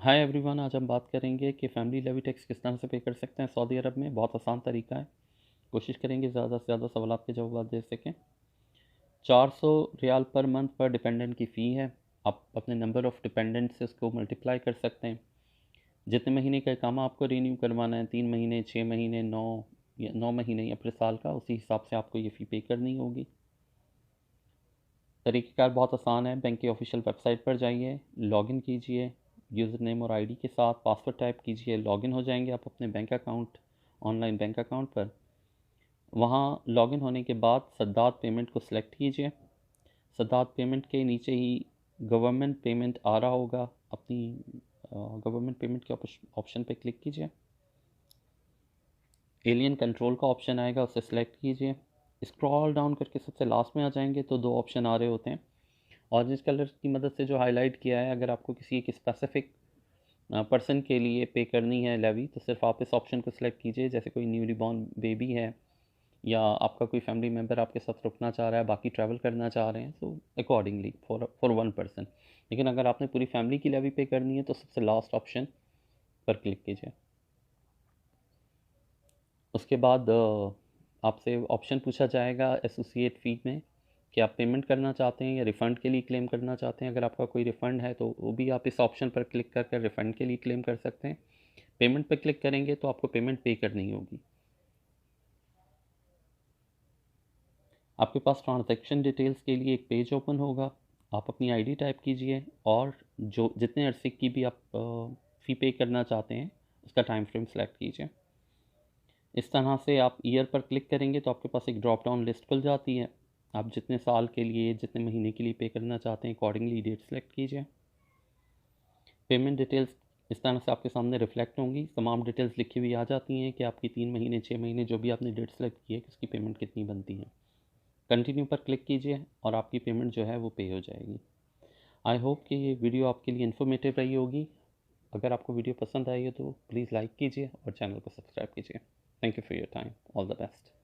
Hi everyone, आज हम बात करेंगे कि फैमिली लेवी टैक्स किस तरह से पे कर सकते हैं सऊदी अरब में। बहुत आसान तरीका है। कोशिश करेंगे ज़्यादा से ज़्यादा सवालात के जवाब दे सकें। 400 रियाल पर मंथ पर डिपेंडेंट की फ़ी है। आप अपने नंबर ऑफ़ डिपेंडेंट से उसको मल्टीप्लाई कर सकते हैं। जितने महीने का इकामा आपको रिन्यू करवाना है, 3 महीने, 6 महीने, 9 महीने या फिर साल का, उसी हिसाब से आपको ये फ़ी पे करनी होगी। तरीक़ेकार बहुत आसान है। बैंक की ऑफिशियल वेबसाइट पर जाइए, लॉगिन कीजिए यूज़र नेम और आईडी के साथ, पासवर्ड टाइप कीजिए, लॉगिन हो जाएंगे आप अपने bank account, online bank account पर। वहाँ लॉगिन होने के बाद सद्दात पेमेंट को सिलेक्ट कीजिए। सद्दात पेमेंट के नीचे ही गवर्नमेंट पेमेंट आ रहा होगा, अपनी गवर्नमेंट पेमेंट के ऑप्शन पे क्लिक कीजिए। एलियन कंट्रोल का ऑप्शन आएगा, उसे सिलेक्ट कीजिए। स्क्रॉल डाउन करके सबसे लास्ट में आ जाएंगे तो 2 ऑप्शन आ रहे होते हैं। ऑरेंज कलर की मदद से जो हाईलाइट किया है, अगर आपको किसी एक स्पेसिफिक पर्सन के लिए पे करनी है लेवी, तो सिर्फ आप इस ऑप्शन को सिलेक्ट कीजिए। जैसे कोई न्यूली बॉर्न बेबी है या आपका कोई फैमिली मेम्बर आपके साथ रुकना चाह रहा है, बाकी ट्रैवल करना चाह रहे हैं, तो अकॉर्डिंगली फॉर वन पर्सन। लेकिन अगर आपने पूरी फैमिली की लेवी पे करनी है तो सबसे लास्ट ऑप्शन पर क्लिक कीजिए। उसके बाद आपसे ऑप्शन पूछा जाएगा एसोसिएट फ़ी में कि आप पेमेंट करना चाहते हैं या रिफ़ंड के लिए क्लेम करना चाहते हैं। अगर आपका कोई रिफ़ंड है तो वो भी आप इस ऑप्शन पर क्लिक कर कर रिफ़ंड के लिए क्लेम कर सकते हैं। पेमेंट पर क्लिक करेंगे तो आपको पेमेंट पे करनी होगी। आपके पास ट्रांजैक्शन डिटेल्स के लिए एक पेज ओपन होगा। आप अपनी आईडी टाइप कीजिए और जो जितने अरसे की भी आप फ़ी पे करना चाहते हैं उसका टाइम फ्रेम सेलेक्ट कीजिए। इस तरह से आप ईयर पर क्लिक करेंगे तो आपके पास एक ड्रॉप डाउन लिस्ट खुल जाती है। आप जितने साल के लिए, जितने महीने के लिए पे करना चाहते हैं, अकॉर्डिंगली डेट सेलेक्ट कीजिए। पेमेंट डिटेल्स इस तरह से आपके सामने रिफ्लेक्ट होंगी। तमाम डिटेल्स लिखी हुई आ जाती हैं कि आपकी 3 महीने, 6 महीने, जो भी आपने डेट सेलेक्ट की है कि उसकी पेमेंट कितनी बनती है। कंटिन्यू पर क्लिक कीजिए और आपकी पेमेंट जो है वो पे हो जाएगी। आई होप कि ये वीडियो आपके लिए इन्फॉर्मेटिव रही होगी। अगर आपको वीडियो पसंद आई है तो प्लीज़ लाइक कीजिए और चैनल को सब्सक्राइब कीजिए। Thank you for your time. All the best.